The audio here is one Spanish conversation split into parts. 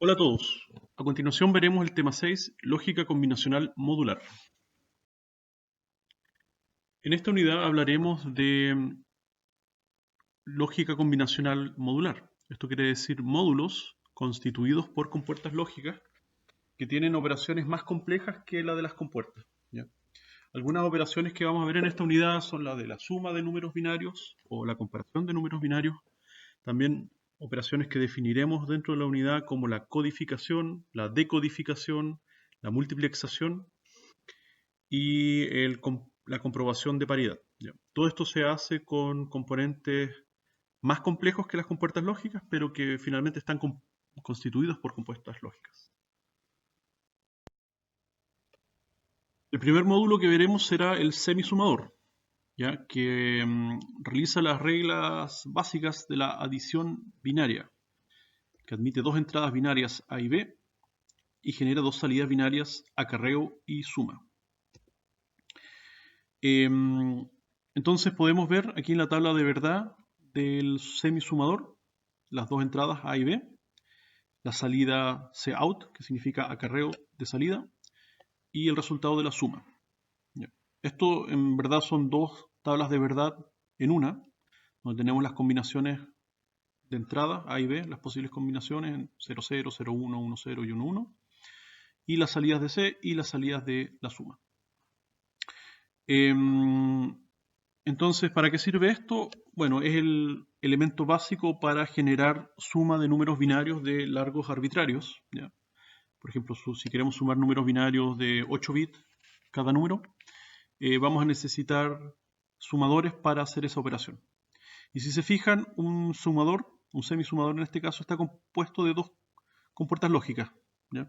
Hola a todos. A continuación veremos el tema 6, lógica combinacional modular. En esta unidad hablaremos de lógica combinacional modular. Esto quiere decir módulos constituidos por compuertas lógicas que tienen operaciones más complejas que la de las compuertas. ¿Ya? Algunas operaciones que vamos a ver en esta unidad son la de la suma de números binarios o la comparación de números binarios. También operaciones que definiremos dentro de la unidad como la codificación, la decodificación, la multiplexación y la comprobación de paridad. ¿Ya? Todo esto se hace con componentes más complejos que las compuertas lógicas, pero que finalmente están constituidos por compuertas lógicas. El primer módulo que veremos será el semisumador, ¿ya? Que realiza las reglas básicas de la adición binaria, que admite dos entradas binarias A y B y genera dos salidas binarias acarreo y suma. Entonces podemos ver aquí en la tabla de verdad del semisumador las dos entradas A y B, la salida Cout, que significa acarreo de salida, y el resultado de la suma. Esto en verdad son dos tablas de verdad en una, donde tenemos las combinaciones de entrada A y B, las posibles combinaciones en 0, 0, 0, 1, 1, 0 y 1, 1, y las salidas de C y las salidas de la suma. Entonces, ¿para qué sirve esto? Bueno, es el elemento básico para generar suma de números binarios de largos arbitrarios. ¿Ya? Por ejemplo, si queremos sumar números binarios de 8 bits cada número, vamos a necesitar sumadores para hacer esa operación. Y si se fijan, un sumador, un semisumador en este caso, está compuesto de dos compuertas lógicas. ¿Ya?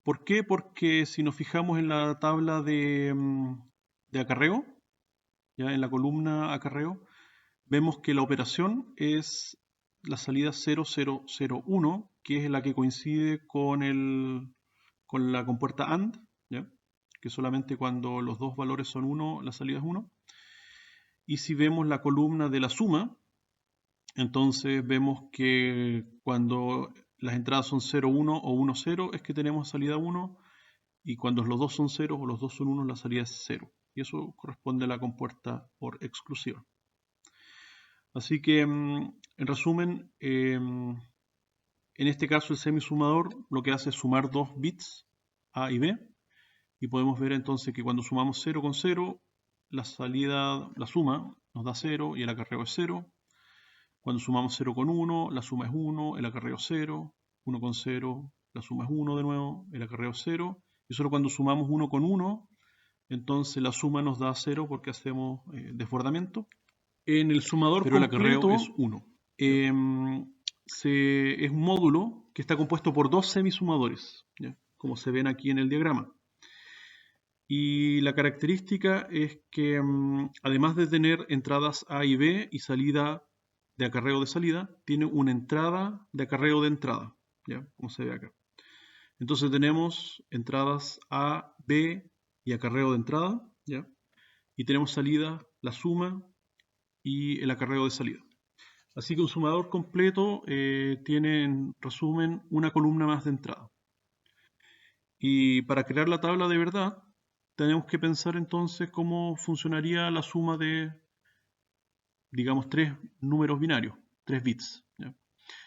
¿Por qué? Porque si nos fijamos en la tabla de acarreo, ¿ya? En la columna acarreo, vemos que la operación es la salida 0001, que es la que coincide con la compuerta AND, ¿ya? Que solamente cuando los dos valores son 1, la salida es 1. Y si vemos la columna de la suma, entonces vemos que cuando las entradas son 0, 1 o 1, 0 es que tenemos salida 1, y cuando los dos son 0 o los dos son 1 la salida es 0. Y eso corresponde a la compuerta por exclusión. Así que, en resumen, en este caso el semisumador lo que hace es sumar dos bits A y B, y podemos ver entonces que cuando sumamos 0 con 0, la suma nos da 0 y el acarreo es 0. Cuando sumamos 0 con 1, la suma es 1, el acarreo es 0. 1 con 0, la suma es 1 de nuevo, el acarreo es 0. Y solo cuando sumamos 1 con 1, entonces la suma nos da 0 porque hacemos desbordamiento. En el sumador pero completo, el acarreo es 1. Es un módulo que está compuesto por dos semisumadores, ¿ya? Como se ven aquí en el diagrama. Y la característica es que además de tener entradas A y B y salida de acarreo de salida, tiene una entrada de acarreo de entrada, ¿ya? Como se ve acá. Entonces tenemos entradas A, B y acarreo de entrada, ¿ya? Y tenemos salida, la suma y el acarreo de salida. Así que un sumador completo tiene, en resumen, una columna más de entrada. Y para crear la tabla de verdad, tenemos que pensar entonces cómo funcionaría la suma de, digamos, tres números binarios, 3 bits. ¿Ya?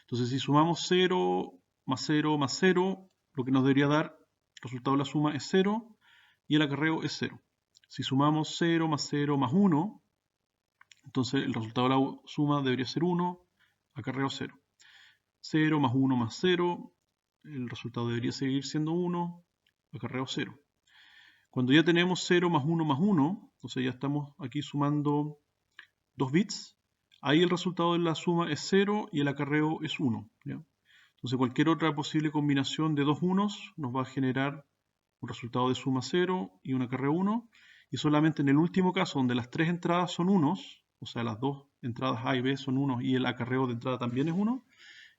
Entonces, si sumamos 0 más 0 más 0, lo que nos debería dar, el resultado de la suma es 0 y el acarreo es 0. Si sumamos 0 más 0 más 1, entonces el resultado de la suma debería ser 1, acarreo 0. 0 más 1 más 0, el resultado debería seguir siendo 1, acarreo 0. Cuando ya tenemos 0 más 1 más 1, entonces ya estamos aquí sumando 2 bits, ahí el resultado de la suma es 0 y el acarreo es 1. ¿Ya? Entonces cualquier otra posible combinación de dos unos nos va a generar un resultado de suma 0 y un acarreo 1. Y solamente en el último caso, donde las tres entradas son unos, o sea, las dos entradas A y B son unos y el acarreo de entrada también es 1,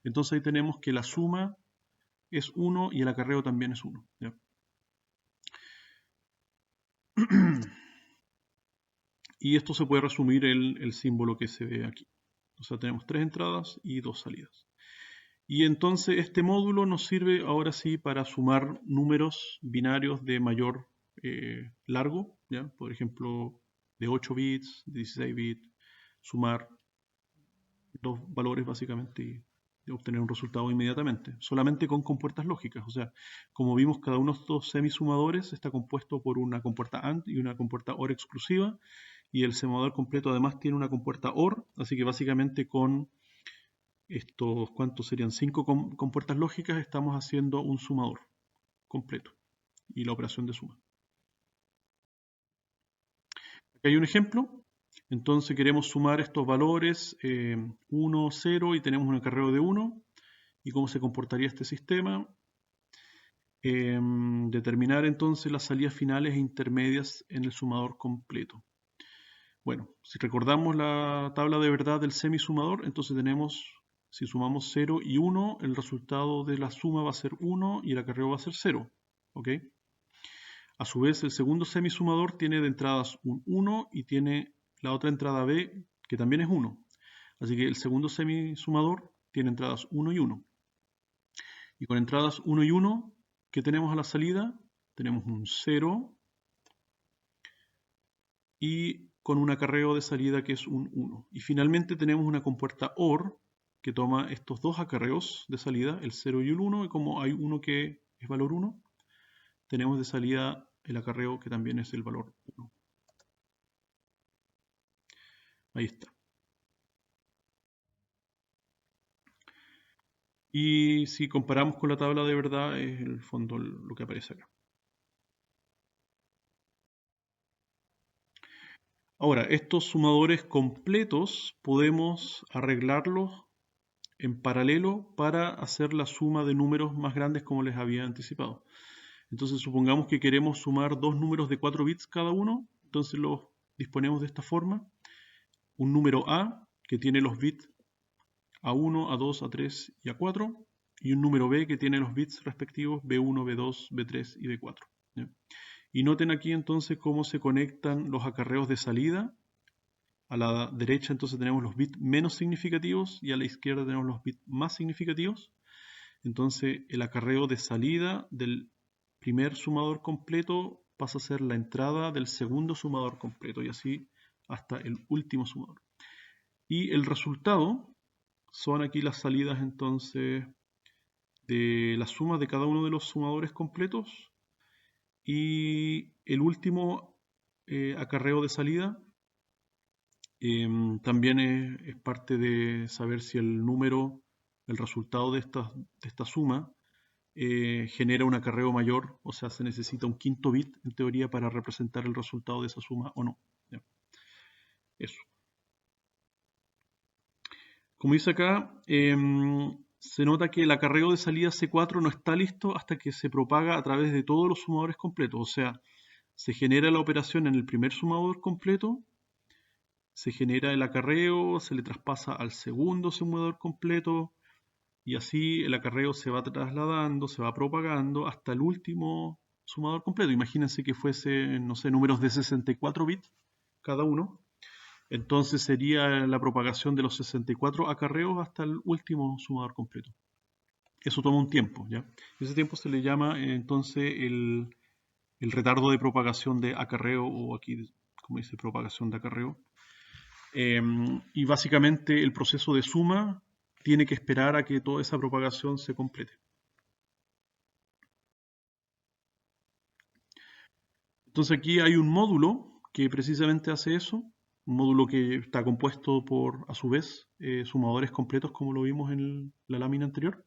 entonces ahí tenemos que la suma es 1 y el acarreo también es 1. ¿Ya? Y esto se puede resumir el símbolo que se ve aquí. O sea, tenemos tres entradas y dos salidas. Y entonces este módulo nos sirve ahora sí para sumar números binarios de mayor largo, ¿ya? Por ejemplo, de 8 bits, de 16 bits, sumar dos valores básicamente y obtener un resultado inmediatamente, solamente con compuertas lógicas. O sea, como vimos, cada uno de estos semisumadores está compuesto por una compuerta AND y una compuerta OR exclusiva, y el sumador completo además tiene una compuerta OR, así que básicamente con estos, ¿cuántos serían? 5 compuertas lógicas, estamos haciendo un sumador completo y la operación de suma. Aquí hay un ejemplo. Entonces queremos sumar estos valores 1, 0 y tenemos un acarreo de 1. ¿Y cómo se comportaría este sistema? Determinar entonces las salidas finales e intermedias en el sumador completo. Bueno, si recordamos la tabla de verdad del semisumador, entonces tenemos, si sumamos 0 y 1, el resultado de la suma va a ser 1 y el acarreo va a ser 0. ¿Ok? A su vez, el segundo semisumador tiene de entradas un 1 y tiene la otra entrada B, que también es 1. Así que el segundo semisumador tiene entradas 1 y 1. Y con entradas 1 y 1, ¿qué tenemos a la salida? Tenemos un 0 y con un acarreo de salida que es un 1. Y finalmente tenemos una compuerta OR que toma estos dos acarreos de salida, el 0 y el 1, y como hay uno que es valor 1, tenemos de salida el acarreo que también es el valor 1. Ahí está. Y si comparamos con la tabla de verdad, es en el fondo lo que aparece acá. Ahora, estos sumadores completos podemos arreglarlos en paralelo para hacer la suma de números más grandes como les había anticipado. Entonces supongamos que queremos sumar dos números de 4 bits cada uno, entonces los disponemos de esta forma. Un número A que tiene los bits A1, A2, A3 y A4, y un número B que tiene los bits respectivos B1, B2, B3 y B4. ¿Ya? Y noten aquí entonces cómo se conectan los acarreos de salida. A la derecha entonces tenemos los bits menos significativos y a la izquierda tenemos los bits más significativos. Entonces el acarreo de salida del primer sumador completo pasa a ser la entrada del segundo sumador completo y así hasta el último sumador. Y el resultado son aquí las salidas entonces de la suma de cada uno de los sumadores completos y el último acarreo de salida también es parte de saber si el número, el resultado de esta suma genera un acarreo mayor, o sea, se necesita un quinto bit en teoría para representar el resultado de esa suma o no. ¿Ya? Eso. Como dice acá, se nota que el acarreo de salida C4 no está listo hasta que se propaga a través de todos los sumadores completos. O sea, se genera la operación en el primer sumador completo, se genera el acarreo, se le traspasa al segundo sumador completo y así el acarreo se va trasladando, se va propagando hasta el último sumador completo. Imagínense que fuese, no sé, números de 64 bits cada uno. Entonces sería la propagación de los 64 acarreos hasta el último sumador completo. Eso toma un tiempo, ¿ya? Ese tiempo se le llama entonces el retardo de propagación de acarreo, o aquí, como dice, propagación de acarreo. Y básicamente el proceso de suma tiene que esperar a que toda esa propagación se complete. Entonces aquí hay un módulo que precisamente hace eso, un módulo que está compuesto por, a su vez, sumadores completos como lo vimos en la lámina anterior.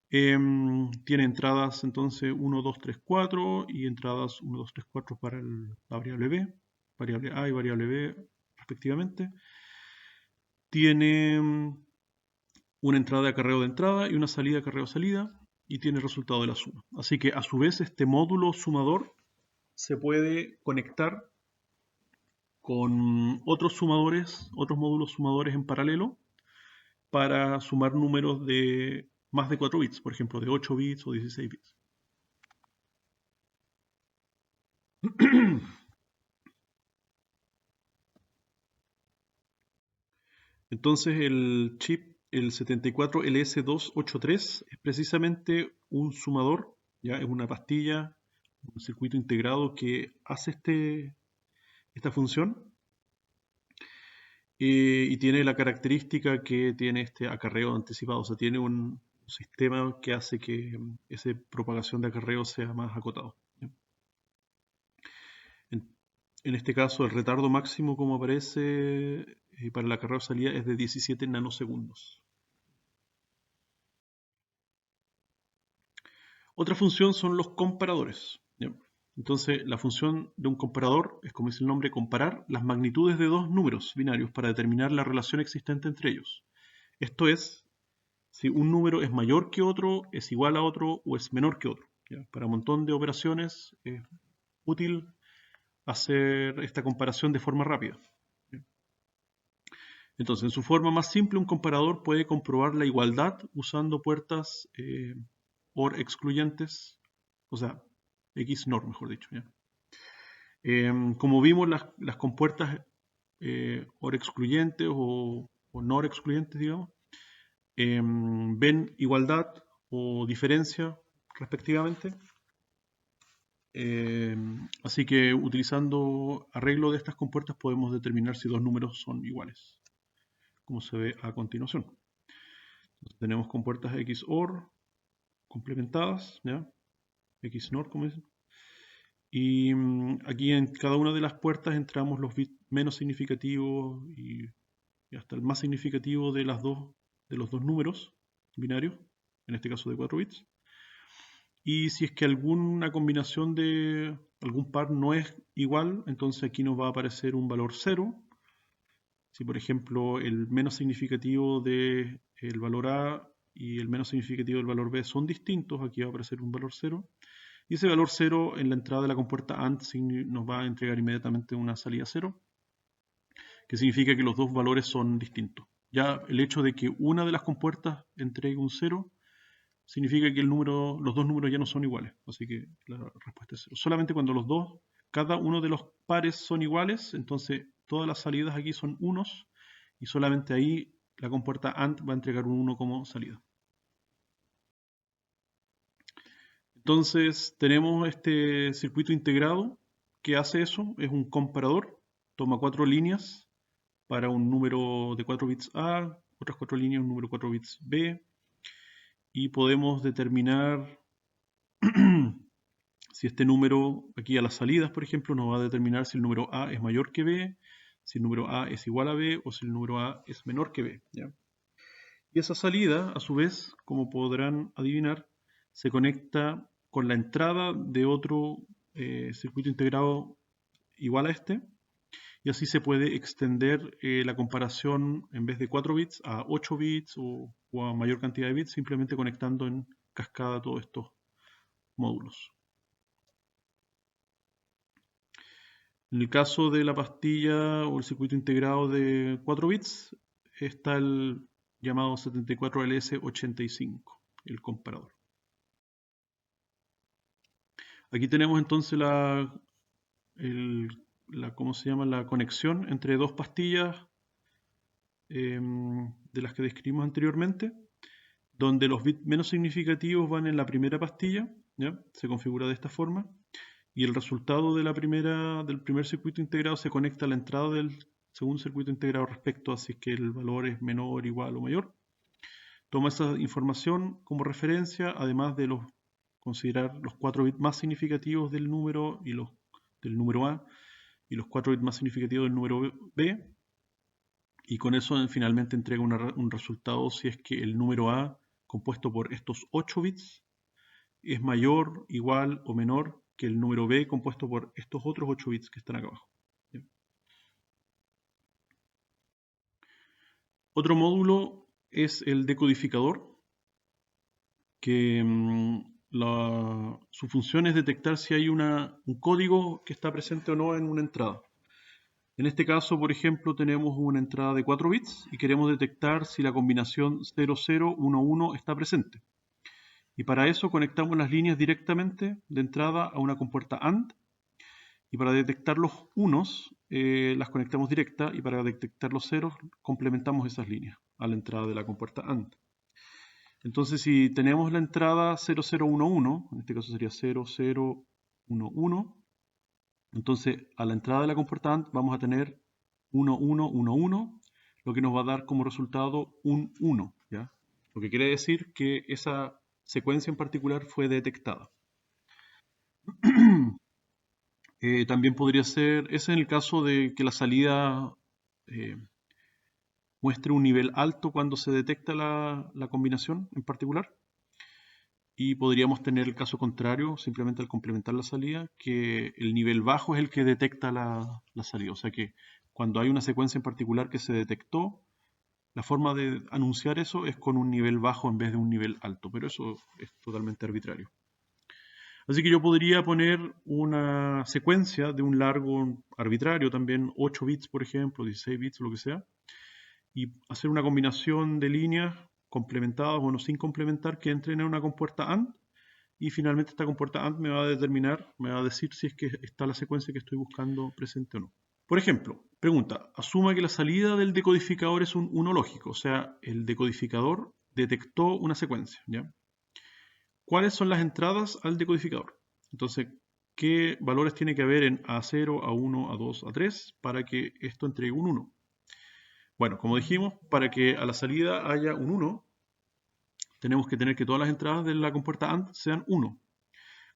Tiene entradas entonces 1, 2, 3, 4 y entradas 1, 2, 3, 4 para la variable B, variable A y variable B respectivamente. Tiene una entrada de acarreo de entrada y una salida de acarreo de salida y tiene el resultado de la suma. Así que a su vez este módulo sumador se puede conectar con otros sumadores, otros módulos sumadores en paralelo para sumar números de más de 4 bits, por ejemplo, de 8 bits o 16 bits. Entonces el chip el 74LS283 es precisamente un sumador, ya es una pastilla, un circuito integrado que hace esta función y tiene la característica que tiene este acarreo anticipado, o sea, tiene un sistema que hace que esa propagación de acarreo sea más acotado. En este caso, el retardo máximo, como aparece para el acarreo de salida, es de 17 nanosegundos. Otra función son los comparadores. ¿Ya? Entonces, la función de un comparador es, como dice el nombre, comparar las magnitudes de dos números binarios para determinar la relación existente entre ellos. Esto es, si un número es mayor que otro, es igual a otro o es menor que otro. ¿Ya? Para un montón de operaciones es útil hacer esta comparación de forma rápida. ¿Ya? Entonces, en su forma más simple, un comparador puede comprobar la igualdad usando puertas OR excluyentes, o sea, XNOR, mejor dicho. ¿Ya? Como vimos, las compuertas OR excluyentes o NOR excluyentes, digamos, ven igualdad o diferencia respectivamente. Así que utilizando arreglo de estas compuertas podemos determinar si dos números son iguales, como se ve a continuación. Entonces, tenemos compuertas XOR complementadas, ¿ya? XNOR, como dicen. Y aquí en cada una de las puertas entramos los bits menos significativos y hasta el más significativo de los dos números binarios, en este caso de 4 bits. Y si es que alguna combinación de algún par no es igual, entonces aquí nos va a aparecer un valor 0. Si por ejemplo el menos significativo del valor A y el menos significativo del valor B son distintos, aquí va a aparecer un valor 0. Y ese valor 0 en la entrada de la compuerta AND nos va a entregar inmediatamente una salida 0, que significa que los dos valores son distintos. Ya el hecho de que una de las compuertas entregue un 0 significa que los dos números ya no son iguales. Así que la respuesta es 0. Solamente cuando cada uno de los pares son iguales, entonces todas las salidas aquí son unos y solamente ahí la compuerta AND va a entregar un 1 como salida. Entonces tenemos este circuito integrado que hace eso, es un comparador, toma 4 líneas para un número de 4 bits A, otras 4 líneas, un número 4 bits B, y podemos determinar si este número, aquí a las salidas, por ejemplo, nos va a determinar si el número A es mayor que B, si el número A es igual a B o si el número A es menor que B. ¿Ya? Y esa salida, a su vez, como podrán adivinar, se conecta con la entrada de otro circuito integrado igual a este, y así se puede extender la comparación en vez de 4 bits a 8 bits o a mayor cantidad de bits, simplemente conectando en cascada todos estos módulos. En el caso de la pastilla o el circuito integrado de 4 bits, está el llamado 74LS85, el comparador. Aquí tenemos entonces ¿cómo se llama? La conexión entre dos pastillas de las que describimos anteriormente, donde los bits menos significativos van en la primera pastilla, ¿ya? Se configura de esta forma, y el resultado del primer circuito integrado se conecta a la entrada del segundo circuito integrado respecto a si es que el valor es menor, igual o mayor. Toma esa información como referencia, además de considerar los 4 bits más significativos del número del número A y los 4 bits más significativos del número B, y con eso finalmente entrega un resultado si es que el número A compuesto por estos 8 bits es mayor, igual o menor que el número B compuesto por estos otros 8 bits que están acá abajo. ¿Sí? Otro módulo es el decodificador, que su función es detectar si hay un código que está presente o no en una entrada. En este caso, por ejemplo, tenemos una entrada de 4 bits y queremos detectar si la combinación 0011 está presente. Y para eso conectamos las líneas directamente de entrada a una compuerta AND. Y para detectar los unos, las conectamos directa, y para detectar los ceros, complementamos esas líneas. a la entrada de la compuerta AND. Entonces, si tenemos la entrada 0011, en este caso sería 0011, entonces a la entrada de la compuerta AND vamos a tener 1111, lo que nos va a dar como resultado un 1, ¿ya? Lo que quiere decir que esa secuencia en particular fue detectada. También podría ser, ese en el caso de que la salida muestre un nivel alto cuando se detecta la combinación en particular. Y podríamos tener el caso contrario, simplemente al complementar la salida, que el nivel bajo es el que detecta la salida. O sea que cuando hay una secuencia en particular que se detectó, la forma de anunciar eso es con un nivel bajo en vez de un nivel alto, pero eso es totalmente arbitrario. Así que yo podría poner una secuencia de un largo arbitrario, también 8 bits, por ejemplo, 16 bits, lo que sea, y hacer una combinación de líneas complementadas, bueno, sin complementar, que entren en una compuerta AND, y finalmente esta compuerta AND me va a determinar, me va a decir si es que está la secuencia que estoy buscando presente o no. Por ejemplo, pregunta, asuma que la salida del decodificador es un 1 lógico, o sea, el decodificador detectó una secuencia, ¿ya? ¿Cuáles son las entradas al decodificador? Entonces, ¿qué valores tiene que haber en A0, A1, A2, A3 para que esto entregue un 1? Bueno, como dijimos, para que a la salida haya un 1, tenemos que tener que todas las entradas de la compuerta AND sean 1.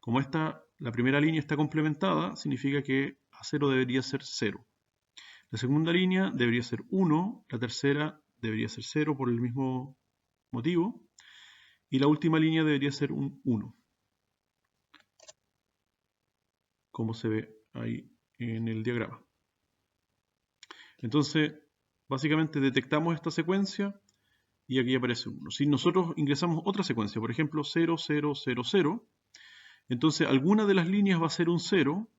Como la primera línea está complementada, significa que A0 debería ser 0. La segunda línea debería ser 1, la tercera debería ser 0 por el mismo motivo, y la última línea debería ser un 1, como se ve ahí en el diagrama. Entonces, básicamente detectamos esta secuencia y aquí aparece 1. Si nosotros ingresamos otra secuencia, por ejemplo 0, 0, 0, 0, entonces alguna de las líneas va a ser un 0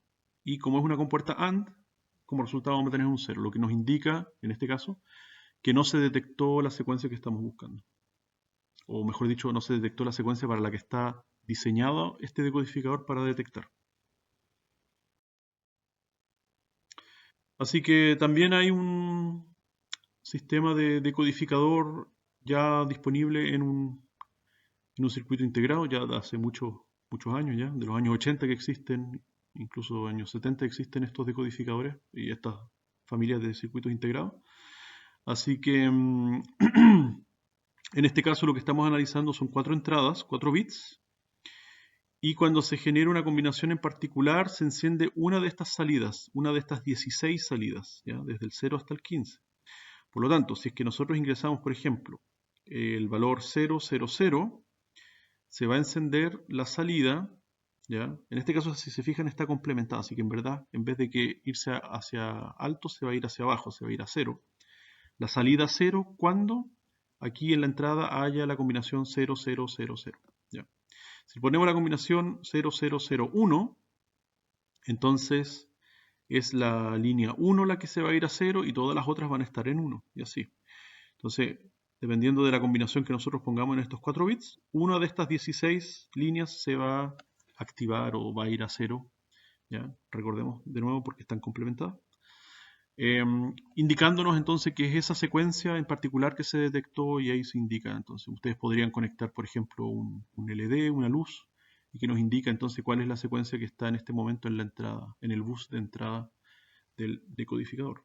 y como es una compuerta AND, como resultado vamos a tener un 0, lo que nos indica, en este caso, que no se detectó la secuencia que estamos buscando. O mejor dicho, no se detectó la secuencia para la que está diseñado este decodificador para detectar. Así que también hay un sistema de decodificador ya disponible en un circuito integrado ya de hace muchos años ya, de los años 80 que existen, incluso años 70 existen estos decodificadores y estas familias de circuitos integrados. Así que en este caso lo que estamos analizando son 4 entradas, 4 bits, y cuando se genera una combinación en particular se enciende una de estas salidas, una de estas 16 salidas, ¿ya? Desde el 0 hasta el 15. Por lo tanto, si es que nosotros ingresamos, por ejemplo, el valor 000, se va a encender la salida, ¿ya? En este caso, si se fijan, está complementada, así que en verdad, en vez de que irse hacia alto, se va a ir hacia abajo, se va a ir a 0. La salida 0 cuando aquí en la entrada haya la combinación 0000, ¿ya? Si ponemos la combinación 0001, entonces es la línea 1 la que se va a ir a 0 y todas las otras van a estar en 1, y así. Entonces, dependiendo de la combinación que nosotros pongamos en estos 4 bits, una de estas 16 líneas se va a activar o va a ir a 0, ¿ya? Recordemos de nuevo porque están complementadas. Indicándonos entonces que es esa secuencia en particular que se detectó y ahí se indica. Entonces, ustedes podrían conectar, por ejemplo, un LED, una luz, y que nos indica entonces cuál es la secuencia que está en este momento en la entrada, en el bus de entrada del decodificador.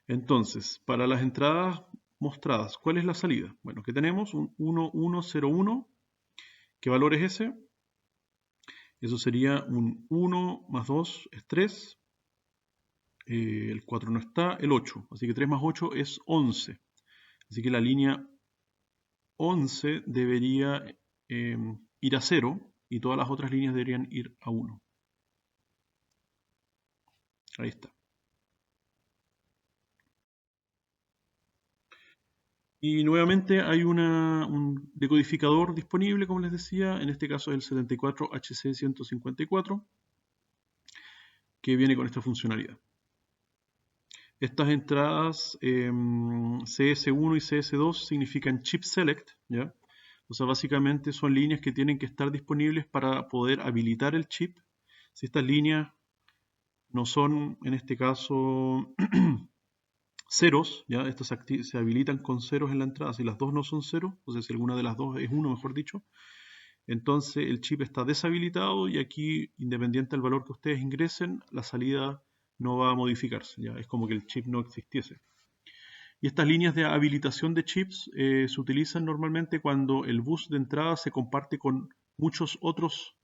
Entonces, para las entradas mostradas, ¿cuál es la salida? Bueno, que tenemos un 1101. ¿Qué valor es ese? Eso sería un 1 más 2 es 3. El 4 no está, el 8. Así que 3 más 8 es 11. Así que la línea 11 debería ir a 0 y todas las otras líneas deberían ir a 1. Ahí está. Y nuevamente hay un decodificador disponible, como les decía, en este caso es el 74HC154, que viene con esta funcionalidad. Estas entradas CS1 y CS2 significan Chip Select, ¿ya? O sea, básicamente son líneas que tienen que estar disponibles para poder habilitar el chip. Si estas líneas no son, en este caso, ceros, ¿ya? Estos se habilitan con ceros en la entrada. Si las dos no son ceros, o sea, si alguna de las dos es 1, mejor dicho, entonces el chip está deshabilitado y aquí, independiente del valor que ustedes ingresen, la salida no va a modificarse, ¿ya? Es como que el chip no existiese. Y estas líneas de habilitación de chips se utilizan normalmente cuando el bus de entrada se comparte con muchos otros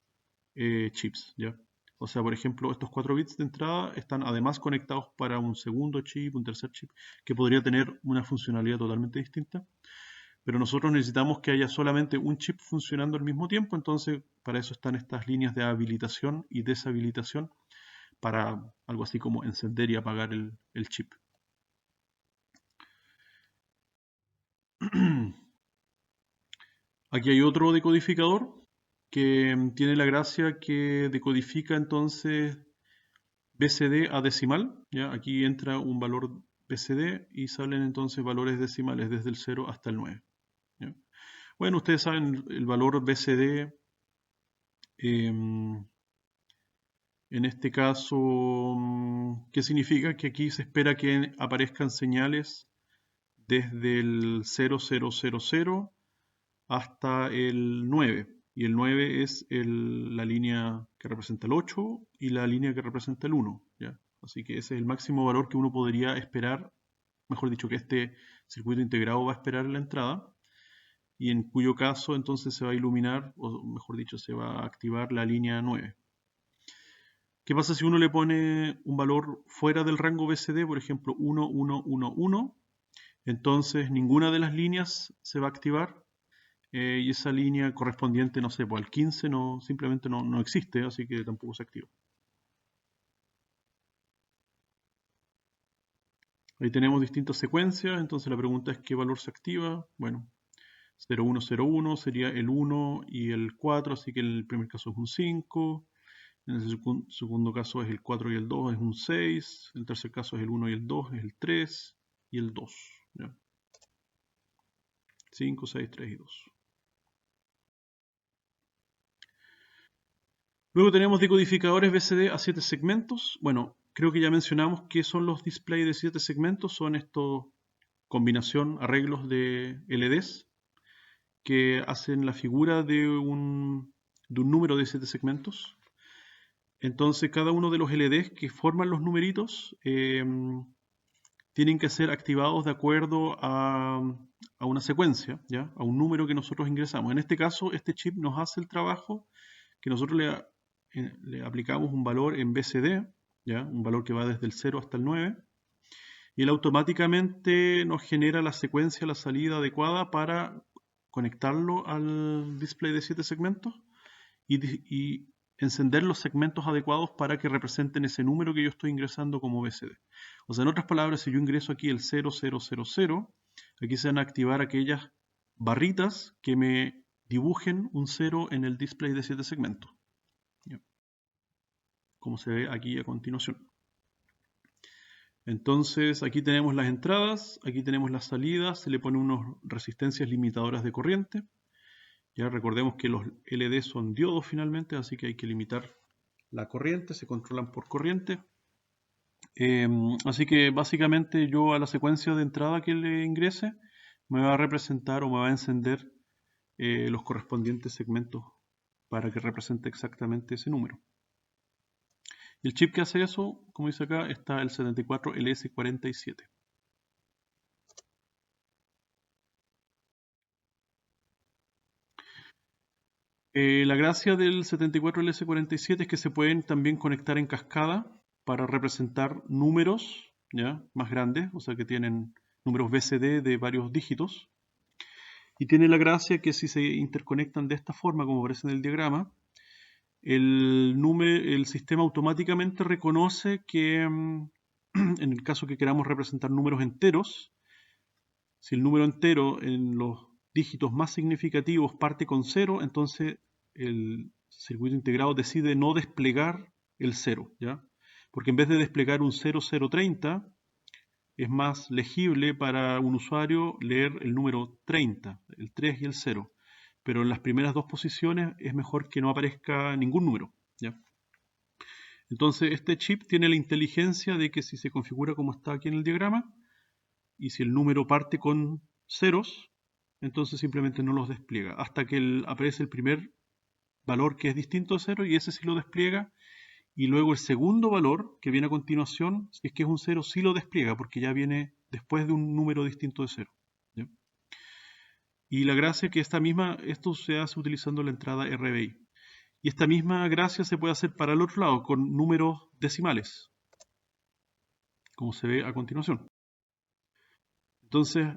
chips, ¿ya? O sea, por ejemplo, estos 4 bits de entrada están además conectados para un segundo chip, un tercer chip, que podría tener una funcionalidad totalmente distinta. Pero nosotros necesitamos que haya solamente un chip funcionando al mismo tiempo, entonces para eso están estas líneas de habilitación y deshabilitación, para algo así como encender y apagar el chip. Aquí hay otro decodificador que tiene la gracia que decodifica entonces BCD a decimal, ¿ya? Aquí entra un valor BCD y salen entonces valores decimales desde el 0 hasta el 9, ¿ya? Bueno, ustedes saben el valor BCD, en este caso, ¿qué significa? Que aquí se espera que aparezcan señales desde el 0000 hasta el 9. Y el 9 es la línea que representa el 8 y la línea que representa el 1, ¿ya? Así que ese es el máximo valor que uno podría esperar, mejor dicho, que este circuito integrado va a esperar en la entrada, y en cuyo caso entonces se va a iluminar, o mejor dicho, se va a activar la línea 9. ¿Qué pasa si uno le pone un valor fuera del rango BCD, por ejemplo 1, 1, 1, 1? Entonces ninguna de las líneas se va a activar, y esa línea correspondiente, no sé, pues al 15 simplemente no existe, así que tampoco se activa. Ahí tenemos distintas secuencias, entonces la pregunta es ¿qué valor se activa? Bueno, 0101 sería el 1 y el 4, así que en el primer caso es un 5. En el segundo caso es el 4 y el 2, es un 6. En el tercer caso es el 1 y el 2, es el 3 y el 2. ¿Ya? 5, 6, 3 y 2. Luego tenemos decodificadores BCD a 7 segmentos. Bueno, creo que ya mencionamos qué son los displays de 7 segmentos. Son estos combinación, arreglos de LEDs que hacen la figura de un número de 7 segmentos. Entonces cada uno de los LEDs que forman los numeritos tienen que ser activados de acuerdo a una secuencia, ¿ya? A un número que nosotros ingresamos. En este caso, este chip nos hace el trabajo que nosotros le aplicamos un valor en BCD, ¿ya? Un valor que va desde el 0 hasta el 9, y él automáticamente nos genera la secuencia, la salida adecuada para conectarlo al display de 7 segmentos y encender los segmentos adecuados para que representen ese número que yo estoy ingresando como BCD. O sea, en otras palabras, si yo ingreso aquí el 0000, aquí se van a activar aquellas barritas que me dibujen un 0 en el display de 7 segmentos, como se ve aquí a continuación. Entonces aquí tenemos las entradas, aquí tenemos las salidas, se le ponen unas resistencias limitadoras de corriente. Ya recordemos que los LED son diodos finalmente, así que hay que limitar la corriente, se controlan por corriente. Así que básicamente yo a la secuencia de entrada que le ingrese me va a representar o me va a encender los correspondientes segmentos para que represente exactamente ese número. Y el chip que hace eso, como dice acá, está el 74LS47. La gracia del 74LS47 es que se pueden también conectar en cascada para representar números, ¿ya?, más grandes, o sea que tienen números BCD de varios dígitos. Y tiene la gracia que si se interconectan de esta forma, como aparece en el diagrama, el sistema automáticamente reconoce que en el caso que queramos representar números enteros, si el número entero en los dígitos más significativos parte con 0, entonces el circuito integrado decide no desplegar el 0, ¿ya? Porque en vez de desplegar un 0030, es más legible para un usuario leer el número 30, el 3 y el 0. Pero en las primeras dos posiciones es mejor que no aparezca ningún número, ¿ya? Entonces este chip tiene la inteligencia de que si se configura como está aquí en el diagrama, y si el número parte con ceros, entonces simplemente no los despliega, hasta que aparece el primer valor que es distinto de 0 y ese sí lo despliega, y luego el segundo valor que viene a continuación, si es que es un 0, sí lo despliega porque ya viene después de un número distinto de 0. ¿Ya? Y la gracia es que esto se hace utilizando la entrada RBI. Y esta misma gracia se puede hacer para el otro lado, con números decimales, como se ve a continuación. Entonces,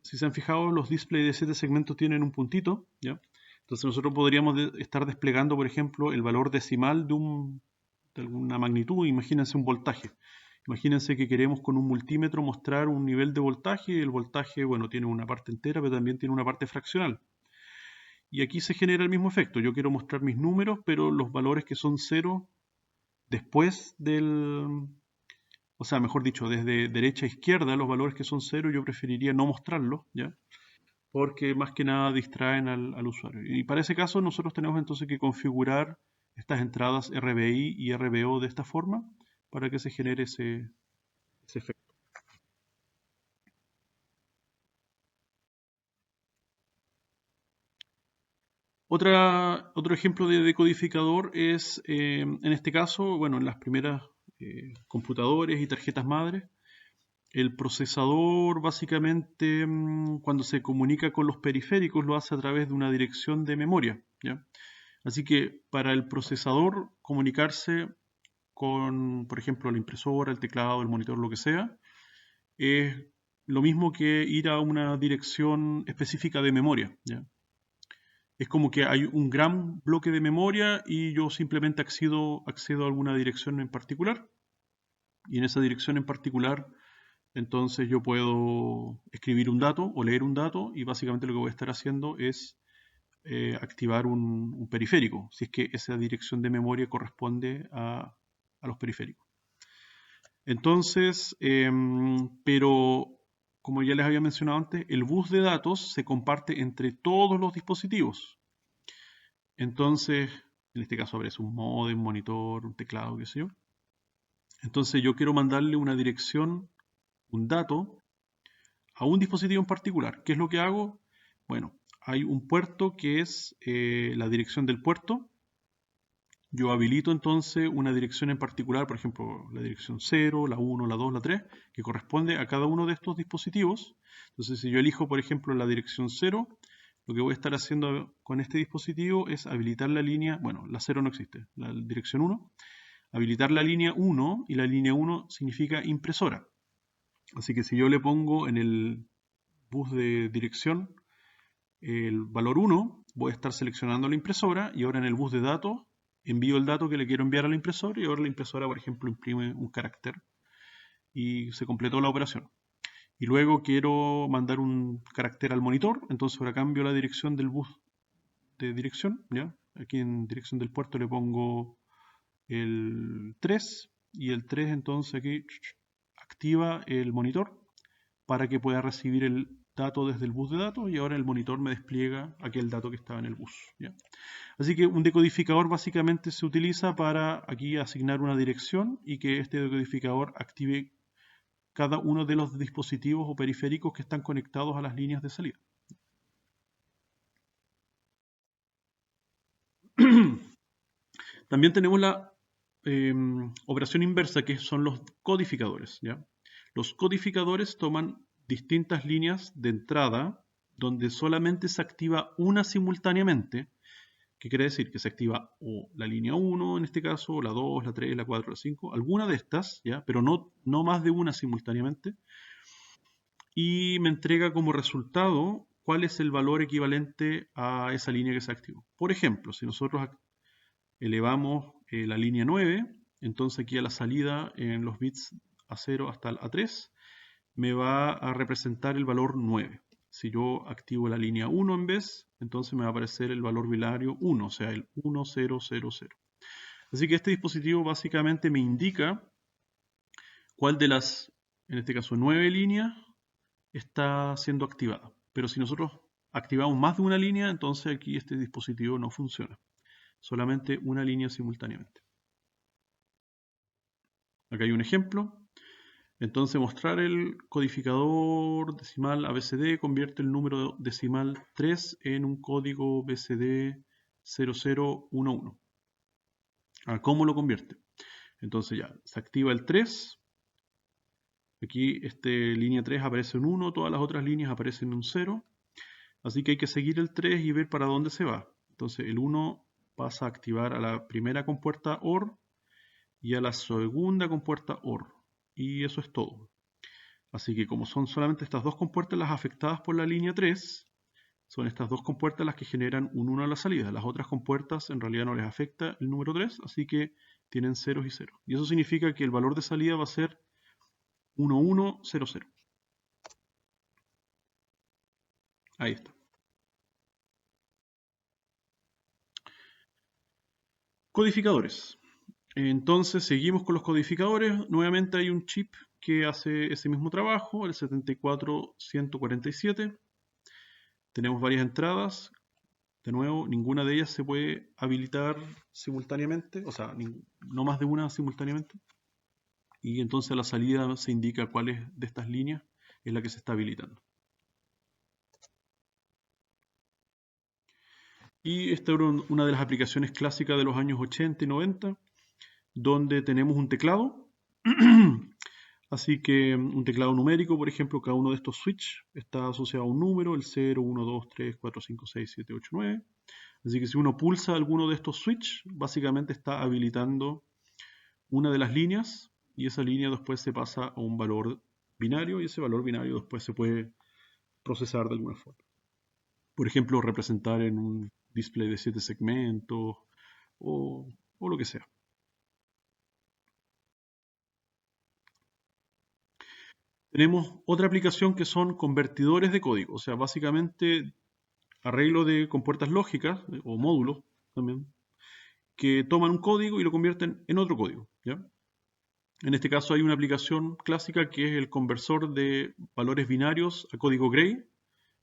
si se han fijado, los displays de 7 segmentos tienen un puntito, ¿ya? Entonces nosotros podríamos estar desplegando, por ejemplo, el valor decimal de alguna magnitud. Imagínense un voltaje. Imagínense que queremos con un multímetro mostrar un nivel de voltaje. El voltaje, bueno, tiene una parte entera, pero también tiene una parte fraccional. Y aquí se genera el mismo efecto. Yo quiero mostrar mis números, pero los valores que son 0 después o sea, mejor dicho, desde derecha a izquierda, los valores que son 0, yo preferiría no mostrarlos, ¿ya? Porque más que nada distraen al usuario. Y para ese caso nosotros tenemos entonces que configurar estas entradas RBI y RBO de esta forma para que se genere ese efecto. Otro ejemplo de decodificador es, en este caso, bueno, en las primeras computadores y tarjetas madres, el procesador básicamente cuando se comunica con los periféricos lo hace a través de una dirección de memoria, ¿ya? Así que para el procesador comunicarse con, por ejemplo, la impresora, el teclado, el monitor, lo que sea, es lo mismo que ir a una dirección específica de memoria, ¿ya? Es como que hay un gran bloque de memoria y yo simplemente accedo a alguna dirección en particular. Y en esa dirección en particular, entonces yo puedo escribir un dato o leer un dato y básicamente lo que voy a estar haciendo es activar un periférico, si es que esa dirección de memoria corresponde a los periféricos. Entonces, pero como ya les había mencionado antes, el bus de datos se comparte entre todos los dispositivos. Entonces, en este caso aparece un módem, un monitor, un teclado, qué sé yo. Entonces yo quiero mandarle una dirección, un dato, a un dispositivo en particular. ¿Qué es lo que hago? Bueno, hay un puerto que es la dirección del puerto. Yo habilito entonces una dirección en particular, por ejemplo, la dirección 0, la 1, la 2, la 3, que corresponde a cada uno de estos dispositivos. Entonces, si yo elijo, por ejemplo, la dirección 0, lo que voy a estar haciendo con este dispositivo es habilitar la línea, bueno, la 0 no existe, la dirección 1, habilitar la línea 1, y la línea 1 significa impresora. Así que si yo le pongo en el bus de dirección el valor 1, voy a estar seleccionando la impresora y ahora en el bus de datos envío el dato que le quiero enviar a la impresora y ahora la impresora, por ejemplo, imprime un carácter y se completó la operación. Y luego quiero mandar un carácter al monitor, entonces ahora cambio la dirección del bus de dirección, ¿ya? Aquí en dirección del puerto le pongo el 3 y el 3 entonces aquí activa el monitor para que pueda recibir el dato desde el bus de datos y ahora el monitor me despliega aquel dato que estaba en el bus, ¿ya? Así que un decodificador básicamente se utiliza para aquí asignar una dirección y que este decodificador active cada uno de los dispositivos o periféricos que están conectados a las líneas de salida. También tenemos la operación inversa, que son los codificadores, ¿ya? Los codificadores toman distintas líneas de entrada donde solamente se activa una simultáneamente. ¿Qué quiere decir? Que se activa o la línea 1 en este caso, o la 2, la 3, la 4, la 5, alguna de estas, ¿ya? Pero no más de una simultáneamente. Y me entrega como resultado cuál es el valor equivalente a esa línea que se activó. Por ejemplo, si nosotros elevamos la línea 9, entonces aquí a la salida en los bits A0 hasta el A3 me va a representar el valor 9. Si yo activo la línea 1 en vez, entonces me va a aparecer el valor binario 1, o sea, el 1000. Así que este dispositivo básicamente me indica cuál de las, en este caso 9 líneas, está siendo activada. Pero si nosotros activamos más de una línea, entonces aquí este dispositivo no funciona. Solamente una línea simultáneamente. Acá hay un ejemplo. Entonces mostrar el codificador decimal ABCD convierte el número decimal 3 en un código BCD 0011. ¿Cómo lo convierte? Entonces ya, se activa el 3. Aquí línea 3 aparece un 1, todas las otras líneas aparecen un 0. Así que hay que seguir el 3 y ver para dónde se va. Entonces el 1 pasa a activar a la primera compuerta OR y a la segunda compuerta OR. Y eso es todo. Así que como son solamente estas dos compuertas las afectadas por la línea 3, son estas dos compuertas las que generan un 1 a la salida. Las otras compuertas en realidad no les afecta el número 3, así que tienen ceros y ceros. Y eso significa que el valor de salida va a ser 1100. Ahí está. Codificadores. Entonces seguimos con los codificadores. Nuevamente hay un chip que hace ese mismo trabajo, el 74147. Tenemos varias entradas. De nuevo, ninguna de ellas se puede habilitar simultáneamente, o sea, no más de una simultáneamente. Y entonces a la salida se indica cuál de estas líneas es la que se está habilitando. Y esta era una de las aplicaciones clásicas de los años 80 y 90, donde tenemos un teclado. Así que un teclado numérico, por ejemplo, cada uno de estos switch está asociado a un número, el 0, 1, 2, 3, 4, 5, 6, 7, 8, 9. Así que si uno pulsa alguno de estos switch, básicamente está habilitando una de las líneas y esa línea después se pasa a un valor binario y ese valor binario después se puede procesar de alguna forma. Por ejemplo, representar en un display de 7 segmentos o lo que sea. Tenemos otra aplicación que son convertidores de código, o sea, básicamente arreglo de compuertas lógicas o módulos también, que toman un código y lo convierten en otro código. ¿Ya? En este caso hay una aplicación clásica que es el conversor de valores binarios a código Gray.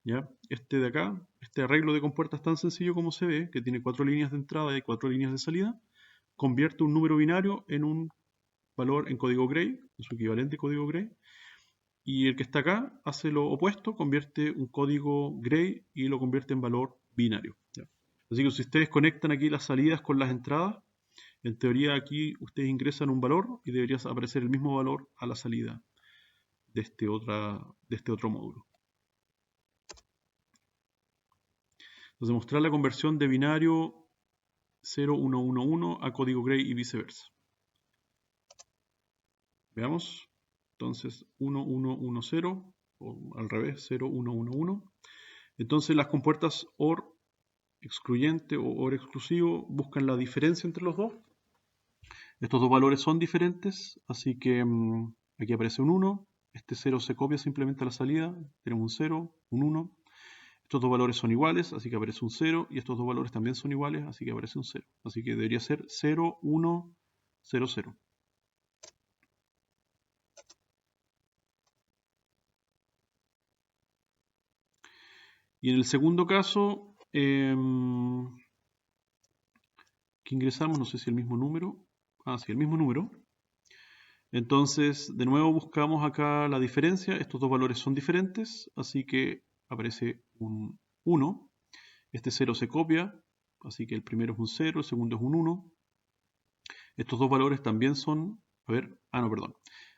¿Ya? Este de acá, este arreglo de compuertas tan sencillo como se ve, que tiene 4 líneas de entrada y 4 líneas de salida, convierte un número binario en un valor en código Gray, en su equivalente código Gray. Y el que está acá hace lo opuesto, convierte un código Gray y lo convierte en valor binario. ¿Ya? Así que si ustedes conectan aquí las salidas con las entradas, en teoría aquí ustedes ingresan un valor y debería aparecer el mismo valor a la salida de este otro módulo. Entonces mostrar la conversión de binario 0111 a código Gray y viceversa. Veamos. Entonces 1110 o al revés 0111. Entonces las compuertas OR excluyente o OR exclusivo buscan la diferencia entre los dos. Estos dos valores son diferentes, así que aquí aparece un 1. Este 0 se copia simplemente a la salida. Tenemos un 0, un 1. Estos dos valores son iguales, así que aparece un 0. Y estos dos valores también son iguales, así que aparece un 0. Así que debería ser 0, 1, 0, 0. Y en el segundo caso, que ingresamos, no sé si el mismo número. Sí, el mismo número. Entonces, de nuevo buscamos acá la diferencia. Estos dos valores son diferentes, así que aparece un 1. Este 0 se copia, así que el primero es un 0, el segundo es un 1. Estos dos valores también son... no, perdón.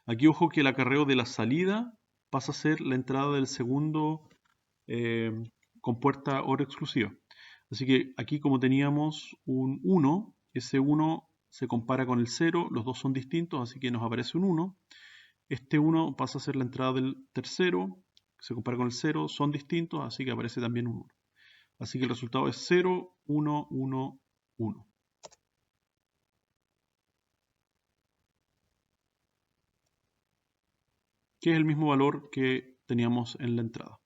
Aquí ojo que el acarreo de la salida pasa a ser la entrada del segundo compuerta OR exclusiva. Así que aquí como teníamos un 1, ese 1 se compara con el 0, los dos son distintos, así que nos aparece un 1. Este 1 pasa a ser la entrada del tercero, se compara con el 0, son distintos, así que aparece también un 1. Así que el resultado es 0, 1, 1, 1. Que es el mismo valor que teníamos en la entrada.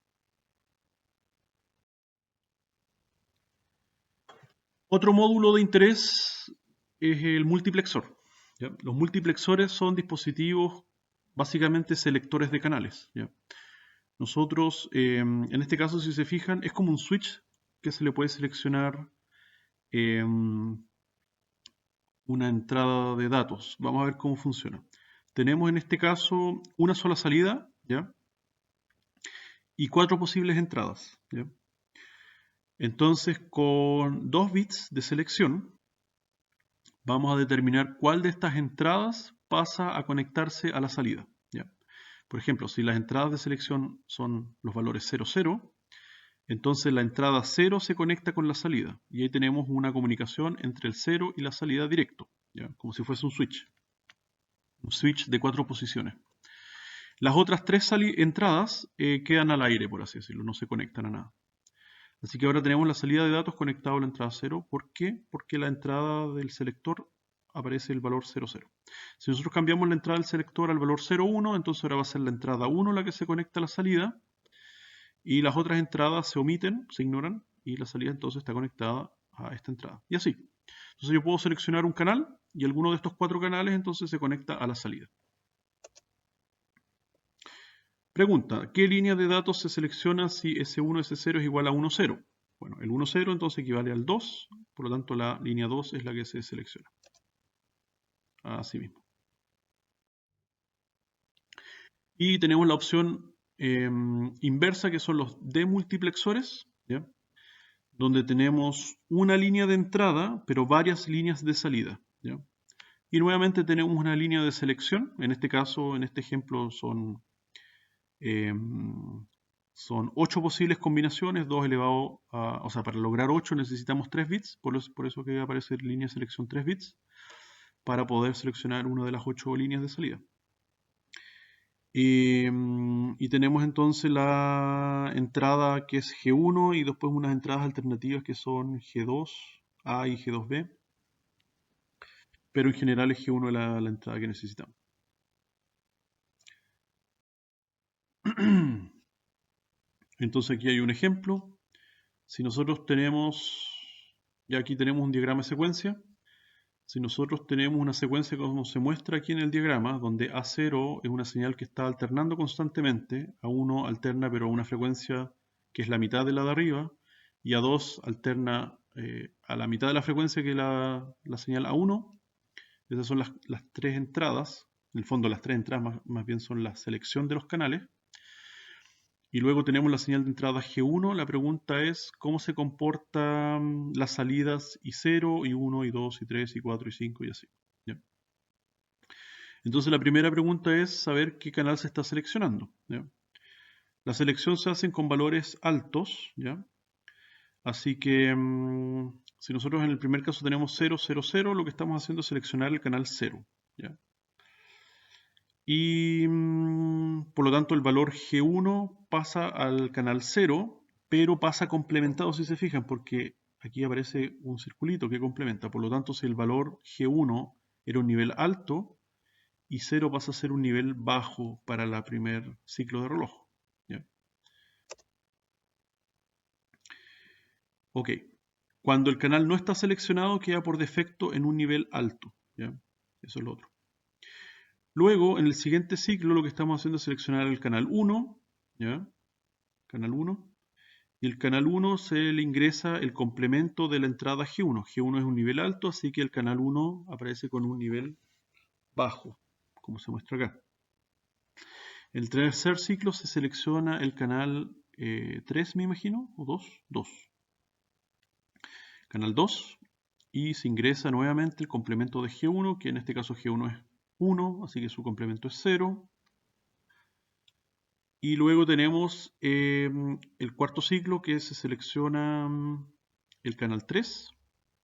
Otro módulo de interés es el multiplexor. ¿Ya? Los multiplexores son dispositivos básicamente selectores de canales. ¿Ya? Nosotros, en este caso, si se fijan, es como un switch que se le puede seleccionar una entrada de datos. Vamos a ver cómo funciona. tenemos en este caso una sola salida, ¿ya? Y 4 posibles entradas, ¿ya? Entonces, con 2 bits de selección, vamos a determinar cuál de estas entradas pasa a conectarse a la salida, ¿ya? Por ejemplo, si las entradas de selección son los valores 0, 0, entonces la entrada 0 se conecta con la salida. Y ahí tenemos una comunicación entre el 0 y la salida directo, ¿ya? Como si fuese un switch. Un switch de 4 posiciones. Las otras 3 entradas quedan al aire, por así decirlo, no se conectan a nada. Así que ahora tenemos la salida de datos conectado a la entrada 0. ¿Por qué? Porque la entrada del selector aparece el valor 0, 0. Si nosotros cambiamos la entrada del selector al valor 0, 1, entonces ahora va a ser la entrada 1 la que se conecta a la salida. Y las otras entradas se omiten, se ignoran, y la salida entonces está conectada a esta entrada. Y así. Entonces yo puedo seleccionar un canal y alguno de estos 4 canales entonces se conecta a la salida. Pregunta, ¿qué línea de datos se selecciona si S1, S0 es igual a 1, 0? Bueno, el 1, 0 entonces equivale al 2, por lo tanto la línea 2 es la que se selecciona. Así mismo. Y tenemos la opción inversa, que son los demultiplexores, ¿ya? Donde tenemos una línea de entrada, pero varias líneas de salida, ¿ya? Y nuevamente tenemos una línea de selección. En este caso, en este ejemplo, son 8 posibles combinaciones, 2 elevado a... O sea, para lograr 8 necesitamos 3 bits, por eso que va a aparecer línea de selección 3 bits, para poder seleccionar una de las 8 líneas de salida. Y tenemos entonces la entrada que es G1 y después unas entradas alternativas que son G2A y G2B. Pero en general es G1 la entrada que necesitamos. Entonces aquí hay un ejemplo. Si nosotros tenemos, ya aquí tenemos un diagrama de secuencia. Si nosotros tenemos una secuencia como se muestra aquí en el diagrama, donde A0 es una señal que está alternando constantemente, A1 alterna pero a una frecuencia que es la mitad de la de arriba, y A2 alterna a la mitad de la frecuencia que la señal A1. Esas son las 3 entradas. En el fondo las 3 entradas más bien son la selección de los canales. Y luego tenemos la señal de entrada G1. La pregunta es cómo se comportan las salidas I0, I1, I2, I3, I4, I5 y así. ¿Ya? Entonces la primera pregunta es saber qué canal se está seleccionando. ¿Ya? La selección se hace con valores altos. ¿Ya? Así que si nosotros en el primer caso tenemos 0, 0, 0, lo que estamos haciendo es seleccionar el canal 0. ¿Ya? Y por lo tanto el valor G1 pasa al canal 0, pero pasa complementado si se fijan, porque aquí aparece un circulito que complementa. Por lo tanto, si el valor G1 era un nivel alto, y 0 pasa a ser un nivel bajo para el primer ciclo de reloj. ¿Ya? Ok. Cuando el canal no está seleccionado, queda por defecto en un nivel alto. ¿Ya? Eso es lo otro. Luego, en el siguiente ciclo, lo que estamos haciendo es seleccionar el canal 1, ¿ya? Canal 1. Y el canal 1 se le ingresa el complemento de la entrada G1. G1 es un nivel alto, así que el canal 1 aparece con un nivel bajo, como se muestra acá. En el tercer ciclo se selecciona el canal 3, me imagino, o 2. 2. Canal 2. Y se ingresa nuevamente el complemento de G1, que en este caso G1 es 1, así que su complemento es 0. Y luego tenemos el cuarto ciclo que se selecciona el canal 3.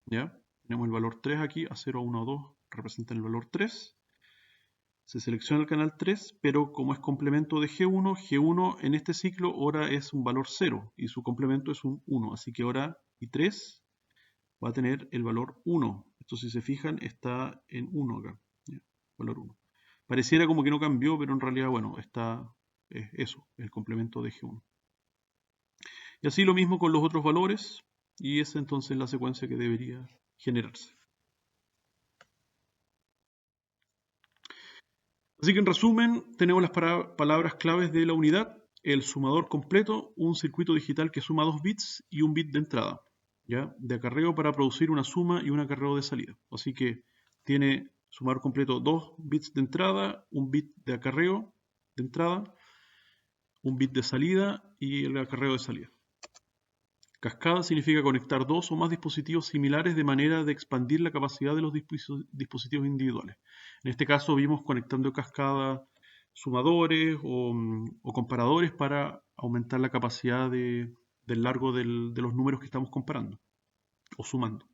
¿Ya? Tenemos el valor 3 aquí, A0, A1, A2 representan el valor 3. Se selecciona el canal 3, pero como es complemento de G1, G1 en este ciclo ahora es un valor 0 y su complemento es un 1. Así que ahora I3 va a tener el valor 1. Esto si se fijan está en 1 acá. ¿Ya? Valor 1. Pareciera como que no cambió, pero en realidad, bueno, está eso, el complemento de G1. Y así lo mismo con los otros valores, y esa entonces es la secuencia que debería generarse. Así que en resumen, tenemos las palabras claves de la unidad: el sumador completo, un circuito digital que suma 2 bits y un bit de entrada, ¿ya? De acarreo para producir una suma y un acarreo de salida. Así que tiene Sumador completo, 2 bits de entrada, un bit de acarreo de entrada, un bit de salida y el acarreo de salida. Cascada significa conectar dos o más dispositivos similares de manera de expandir la capacidad de los dispositivos individuales. En este caso vimos conectando cascada sumadores o comparadores para aumentar la capacidad del largo de los números que estamos comparando o sumando.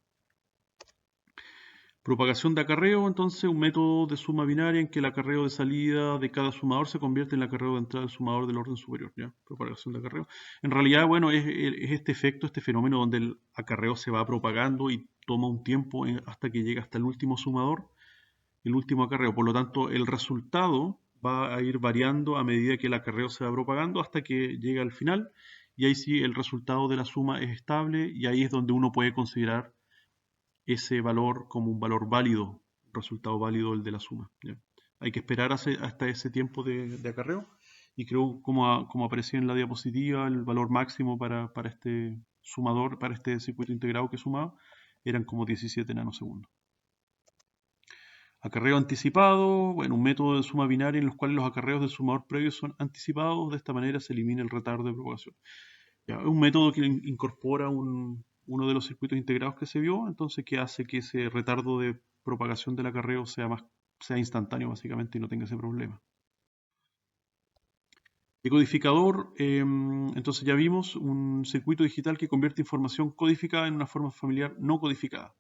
Propagación de acarreo, entonces, un método de suma binaria en que el acarreo de salida de cada sumador se convierte en el acarreo de entrada del sumador del orden superior, ¿ya? Propagación de acarreo. En realidad, bueno, es este efecto, este fenómeno donde el acarreo se va propagando y toma un tiempo hasta que llega hasta el último sumador, el último acarreo. Por lo tanto, el resultado va a ir variando a medida que el acarreo se va propagando hasta que llega al final. Y ahí sí el resultado de la suma es estable y ahí es donde uno puede considerar ese valor como un valor válido, resultado válido el de la suma, ¿ya? Hay que esperar hasta ese tiempo de acarreo y creo como aparecía en la diapositiva el valor máximo para este sumador, para este circuito integrado que sumaba, eran como 17 nanosegundos. Acarreo anticipado, bueno, un método de suma binaria en los cuales los acarreos del sumador previo son anticipados, de esta manera se elimina el retardo de propagación. Ya, es un método que incorpora uno de los circuitos integrados que se vio, entonces que hace que ese retardo de propagación del acarreo sea instantáneo básicamente y no tenga ese problema. Decodificador, entonces ya vimos un circuito digital que convierte información codificada en una forma familiar no codificada.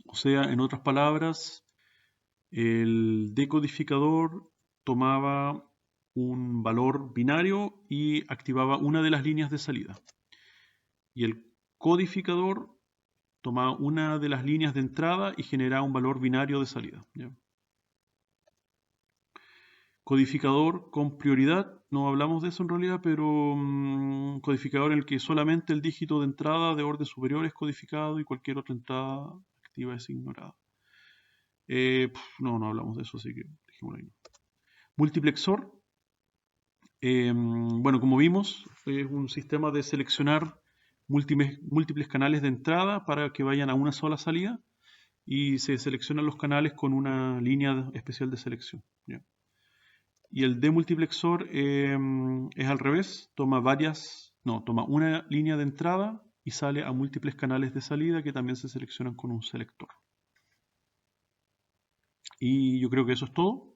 O sea, en otras palabras, el decodificador tomaba un valor binario y activaba una de las líneas de salida. Y el codificador tomaba una de las líneas de entrada y generaba un valor binario de salida, ¿ya? Codificador con prioridad, no hablamos de eso en realidad, pero codificador en el que solamente el dígito de entrada de orden superior es codificado y cualquier otra entrada activa es ignorada. No hablamos de eso, así que dejémoslo ahí. Multiplexor, bueno, como vimos, es un sistema de seleccionar múltiples canales de entrada para que vayan a una sola salida y se seleccionan los canales con una línea especial de selección, ¿ya? Y el demultiplexor es al revés, toma una línea de entrada y sale a múltiples canales de salida que también se seleccionan con un selector. Y yo creo que eso es todo.